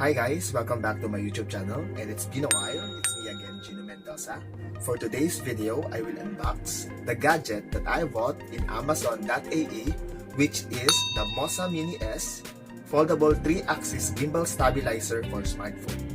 Hi guys, welcome back to my YouTube channel, and it's been a while. It's me again, Gino Mendoza. For today's video, I will unbox the gadget that I bought in Amazon.ae, which is the MOZA Mini-S foldable 3-axis gimbal stabilizer for smartphone.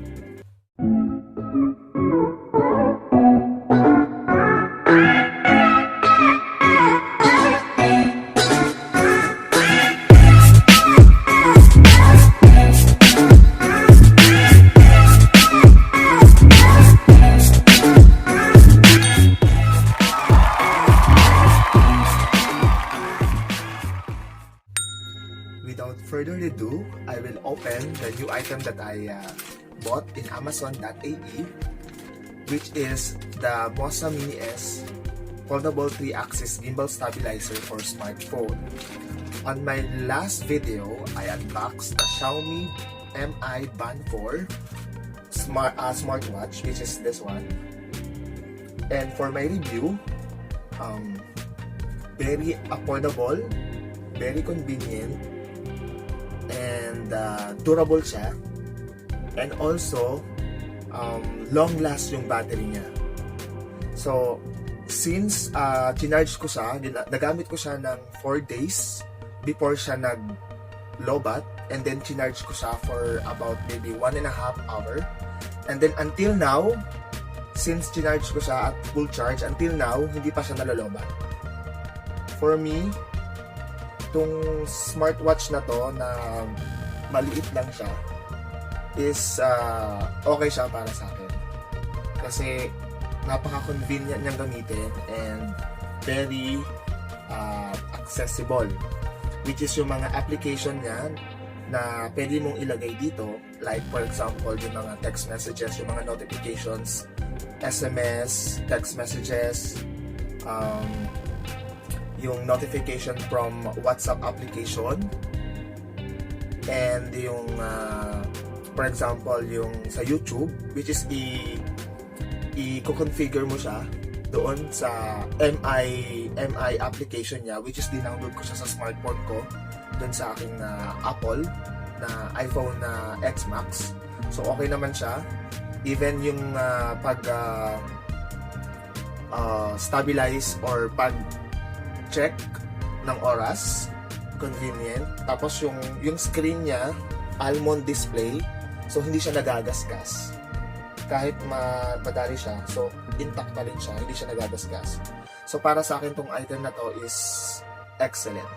Without further ado, I will open the new item that I bought in Amazon.ae, which is the MOZA Mini-S foldable 3-axis gimbal stabilizer for smartphone. On my last video, I unboxed the Xiaomi Mi Band 4 smartwatch, which is this one. And for my review, very affordable, very convenient, and durable siya, and also long last yung battery niya. So since chinarge ko siya, nagamit ko siya ng 4 days before siya nag-lobat, and then chinarge ko siya for about maybe 1.5 hour, and then until now, since chinarge ko siya at full charge, until now hindi pa siya nalolobat. For me, itong smartwatch na to na maliit lang siya is okay siya para sa akin, kasi napaka-convenient niyang gamitin and very accessible, which is yung mga application niya na pwede mong ilagay dito, like for example yung mga text messages, yung mga notifications, SMS, text messages, yung notification from WhatsApp application, and yung for example yung sa YouTube, which is i-configure mo siya doon sa MI application niya, which is dinownload ko siya sa smartphone ko doon sa aking Apple na iPhone X Max. So okay naman siya, even yung pag stabilize or pag check ng oras, convenient. Tapos yung screen niya, almond display, so hindi siya nagagasgas. Kahit madali siya, so intact pa rin siya, hindi siya nagagasgas. So para sa akin tong item na to is excellent.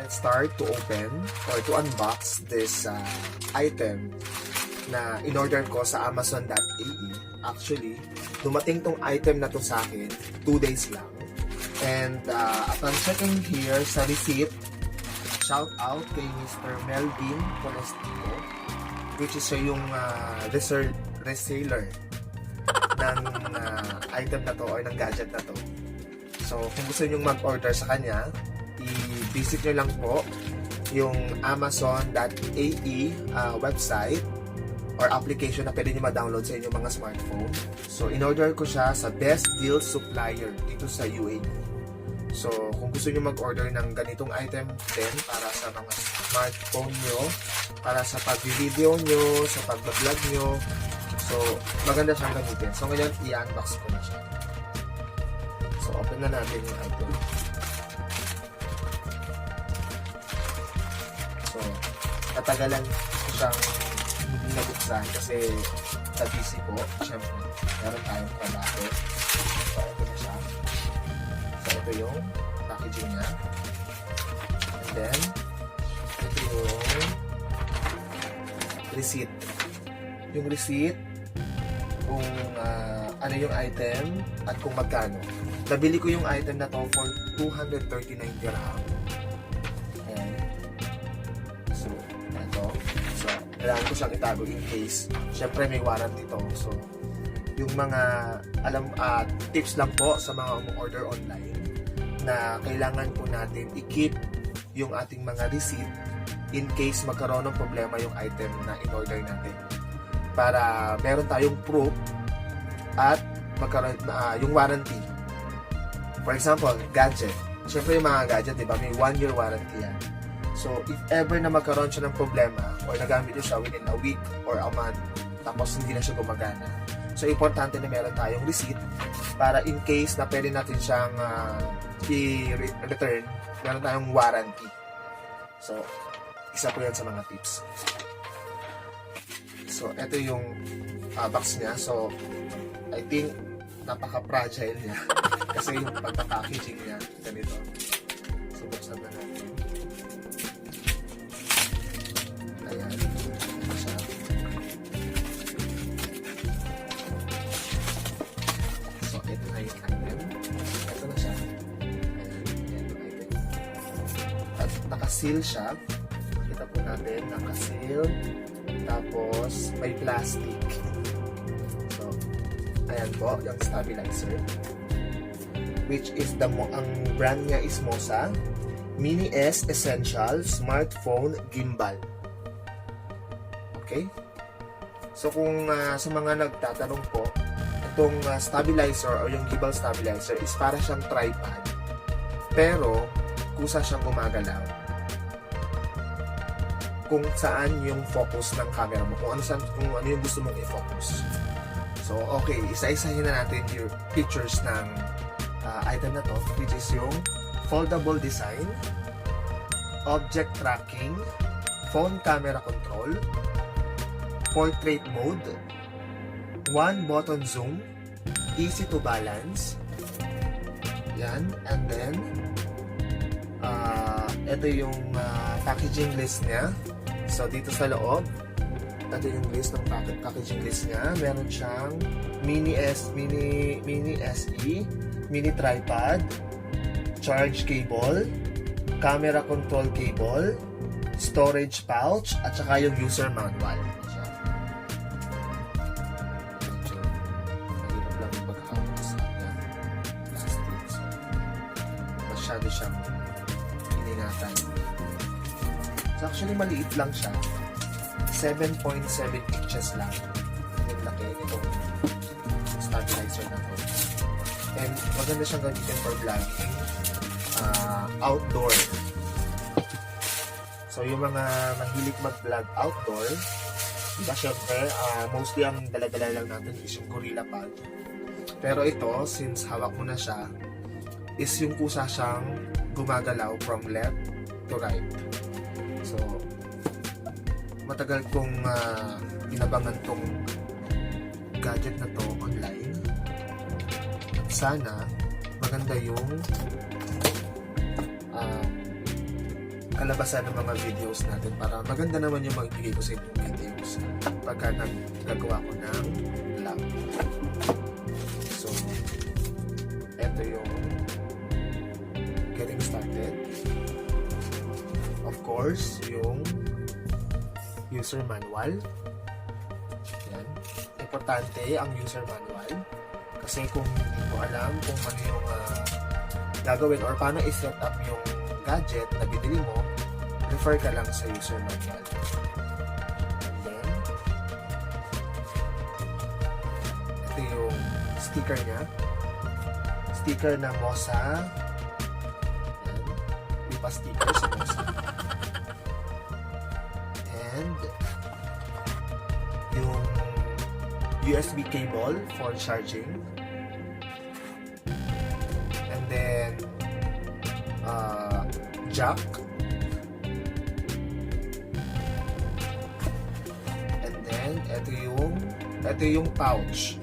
Let's start to open or to unbox this item na in-order ko sa Amazon.ae. Actually, dumating tong item na to sa akin 2 days lang. And upon checking here sa receipt, shout out kay Mr. Melvin Colestico, which is yung reseller ng item na to or ng gadget na to. So kung gusto nyo mag-order sa kanya, i-visit nyo lang po yung Amazon.ae website or application na pwede nyo ma-download sa inyong mga smartphone. So in-order ko siya sa Best Deal Supplier dito sa UAE. So, kung gusto nyo mag-order ng ganitong item din para sa mga smartphone nyo, para sa pag-video nyo, sa pag-vlog nyo, so, maganda siyang gamitin. So, ngayon, i-unbox ko na siya. So, open na natin yung item. So, katagalan ko siyang hindi nabuksan kasi sa PC ko, syempre, meron tayong trabaho. So, ito na siya. So, ito yung packaging niya. And then, ito yung receipt. Yung receipt, kung ano yung item at kung magkano. Nabili ko yung item na to for 239 dirham. Ayan. So, ito. So, kailangan ko siyang itago in case. Siyempre, may warranty to. So, yung mga tips lang po sa mga order online na kailangan po natin i-keep yung ating mga receipt in case magkaroon ng problema yung item na in-order natin, para meron tayong proof at magkaroon yung warranty. For example, gadget. Siyempre yung mga gadget, diba, may 1-year warranty yan. So if ever na magkaroon siya ng problema, or nagamit nyo siya within a week or a month, tapos hindi na siya gumagana. So, importante na meron tayong receipt para in case na pwede natin siyang i-return, meron tayong warranty. So, isa po yan sa mga tips. So, ito yung box niya. So, I think napaka-fragile niya kasi yung pagpa-packaging niya ganito. So, buksan na natin. Ayan. Ito siya. So, ito na yung item. Ito na siya. Ayan. Ito item. At naka-seal siya. Kita po natin. Naka-seal. Tapos, may plastic. So, ayan po, yung stabilizer. Which is ang brand niya is MOZA Mini-S Essential Smartphone Gimbal. Okay? So, kung sa mga nagtatanong po, itong stabilizer o yung gimbal stabilizer is para siyang tripod. Pero, kusa siyang gumagalaw. Kung saan yung focus ng camera mo, kung ano yung gusto mong i-focus. So, okay, isa-isahin na natin yung features ng item na to, which is yung foldable design, object tracking, phone camera control, portrait mode, one button zoom, easy to balance, yan, and then, ito yung packaging list niya. So, dito sa loob, ito yung list ng packaging list niya. Meron siyang Mini-S, Mini-SE, mini tripod, charge cable, camera control cable, storage pouch, at saka yung user manual. Mahirap lang yung pagkakawas sa plastic. So, masyado siyang iningatan. So, actually, maliit lang siya. 7.7 inches lang. Yung laki itong stabilizer na to. And maganda siyang gamitin for vlogging outdoor. So, yung mga mahilig mag-vlog outdoor, diba syempre, mostly ang dala-dala lang natin is yung Gorilla Pod. Pero ito, since hawak mo na siya, is yung kusa siyang gumagalaw from left to right. So, matagal kong inabangan tong gadget na to online. At sana, maganda yung kalabasan ng mga videos natin para maganda naman yung magbigay ko sa inyong videos pagka nagagawa ko ng vlog. So, eto yung getting started. Of course, yung user manual. Yan. Importante ang user manual kasi kung hindi mo alam kung ano yung gagawin or paano i-set up yung gadget na binili mo, refer ka lang sa user manual. And then, ito yung sticker niya. Sticker na MOZA. Yan. May pa sticker sa MOZA. And yung USB cable for charging. And then jack. And then ito yung pouch.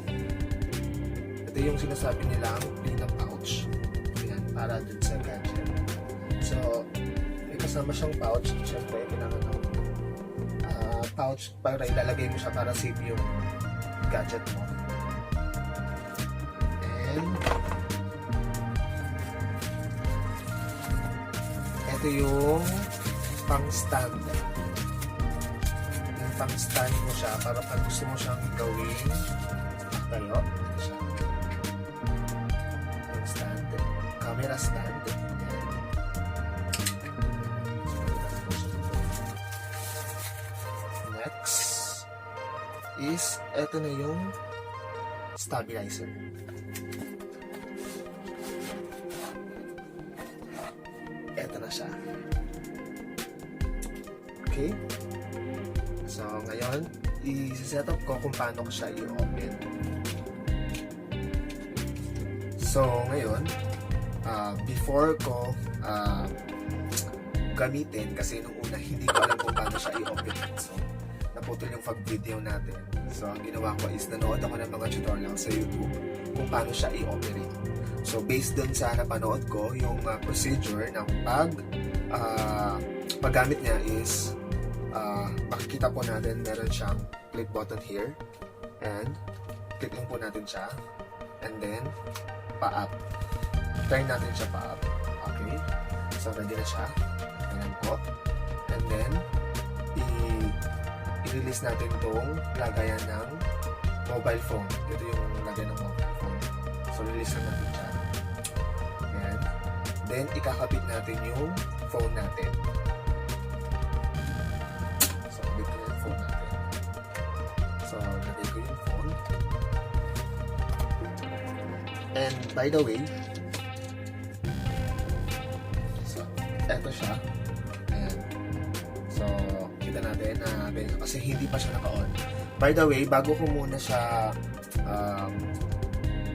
Ito yung sinasabi nilang pinaka pouch. Ayan, para dun sa gadget. So, may kasama siyang pouch. Siyempre, kailangan ng pouch para ilalagay mo siya para save yung gadget mo. And ito yung pang-stand. Yung pang-stand mo siya para pag gusto mo siyang gawin tayo. Ito siya. Yung stand. Camera stand. Next is ito na yung stabilizer. Ito na siya. Okay? So, ngayon, i-set up ko kung paano ko siya i-open. So, ngayon, before ko gamitin, kasi nung una, hindi ko alam kung paano siya i-open. So, naputol yung pag-video natin. So, ang ginawa ko is nanood ako ng mga tutorial sa YouTube kung paano siya i-operate. So, based dun sa napanood ko, yung procedure ng paggamit niya is makikita po natin meron siyang click button here and click lang po natin siya and then pa-up. Turn natin siya pa-up. Okay. So, ready na siya. Ayan po. And then, i-release natin itong lagayan ng mobile phone. Ito yung lagayan ng mobile phone. So, release na natin siya. Ayan. Then, ikakabit natin yung phone natin. So, kabit ko yung phone natin. So, lagay ko yung phone. And, by the way, so, eto siya. Ayan. So, kita natin na kasi hindi pa siya naka-on. By the way, bago ko muna siya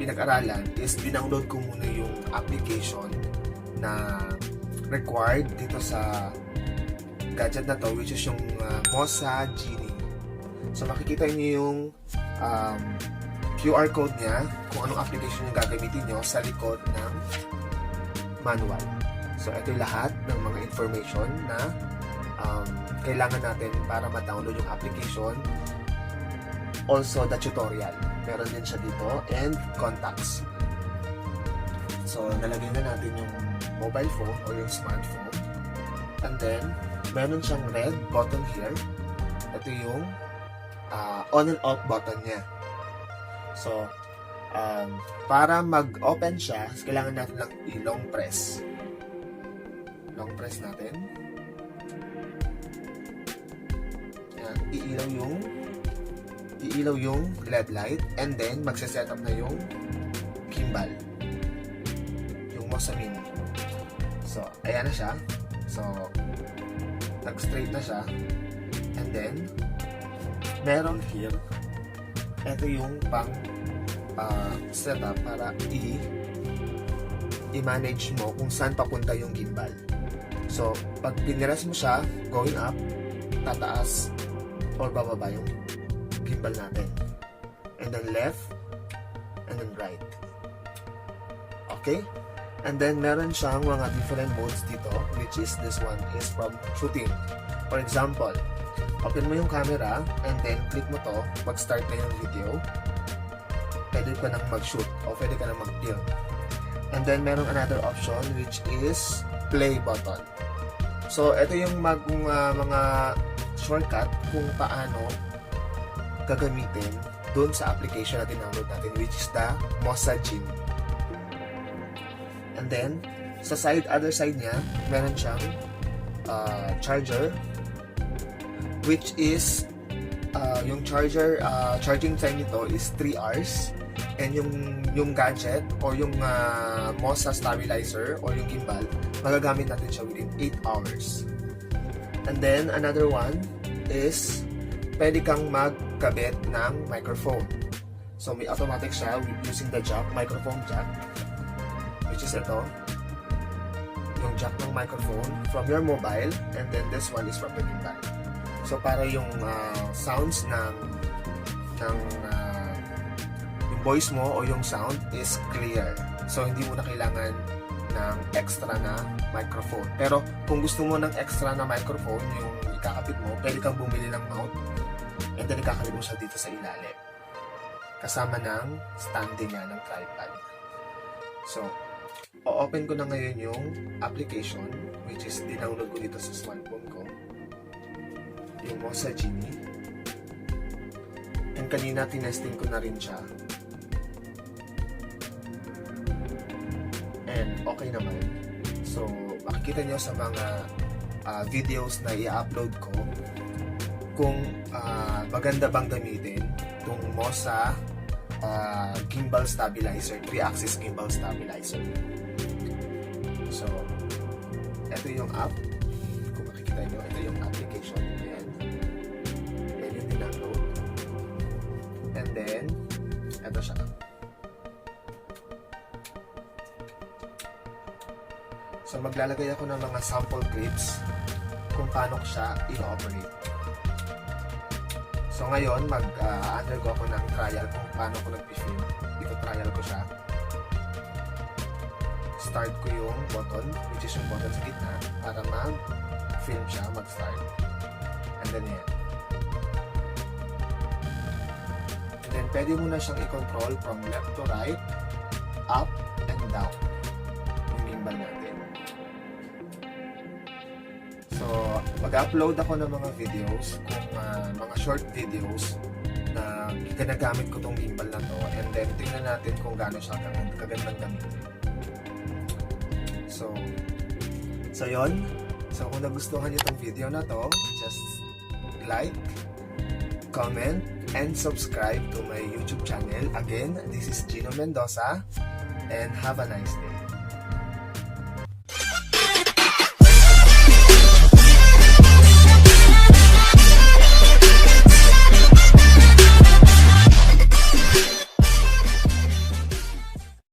pinag-aralan is dinownload ko muna yung application na required dito sa gadget na to, which is yung MOZA Genie. So makikita niyo yung QR code niya kung anong application yung gagamitin nyo sa likod ng manual. So ito yung lahat ng mga information na kailangan natin para ma-download yung application. Also the tutorial. Meron din siya dito and contacts. So nalagay na natin yung mobile phone or yung smartphone. And then meron siyang red button here. Ito yung on and off button niya. So para mag-open siya, kailangan natin lang i-long press. Long press natin. Yan, iilaw yung LED light and then magse-set up na yung gimbal. Yung MOZA Mini. So, ayan na siya. So, nag-straight na siya. And then, meron here, ito yung pang setup para i-manage mo kung saan papunta yung gimbal. So, pag piniras mo siya, going up, tataas, or bababa yung gimbal natin. And then left, and then right. Okay? And then, meron siyang mga different modes dito, which is this one is from shooting. For example, open mo yung camera, and then click mo to, mag-start na yung video. Pwede ka nang mag-shoot, o pwede ka nang mag-film. And then, meron another option, which is play button. So, ito yung mga shortcut kung paano gagamitin doon sa application na download natin, which is the MOZA Genie. And then, sa other side niya, meron siyang charger, which is yung charging time nito is 3 hours. And yung gadget or yung MOZA stabilizer or yung gimbal, magagamit natin siya within 8 hours. And then, another one is pwede kang magkabit ng microphone. So, may automatic siya using the jack, microphone jack, which is ito. Yung jack ng microphone from your mobile, and then this one is from the gimbal. So, para yung sounds ng voice mo o yung sound is clear. So, hindi mo na kailangan ng extra na microphone. Pero, kung gusto mo ng extra na microphone, yung ikakapit mo, pwede kang bumili ng mount and then ikakapit mo siya dito sa ilalim. Kasama ng standing niya ng tripod. So, o-open ko na ngayon yung application, which is dinownload ko dito sa smartphone ko. Yung MOZA Genie. And kanina, tinesting ko na rin siya. And okay naman. So, makikita nyo sa mga videos na i-upload ko kung maganda bang gamitin itong MOZA gimbal stabilizer, 3-axis gimbal stabilizer. So, ito yung app. Kung makikita nyo, ito yung application. Ayan. then, eto siya. So, maglalagay ako ng mga sample clips kung paano ko siya i-operate. So, ngayon, mag-undergo ako ng trial kung paano ko nag-film. Ito-trial ko siya. Start ko yung button, which is yung button sa gitna, para mag-film siya, mag-start. And then, yan. And then, pwede mo na siyang i-control from left to right, up, and down. Yung gimbal natin. So, mag-upload ako ng mga videos, kung mga short videos na ginagamit ko tong gimbal na to, and then tingnan natin kung gaano siya kagandang gamitin. So yun. So kung nagustuhan niyo tong video na to, just like, comment, and subscribe to my YouTube channel. Again, this is Gino Mendoza, and have a nice day.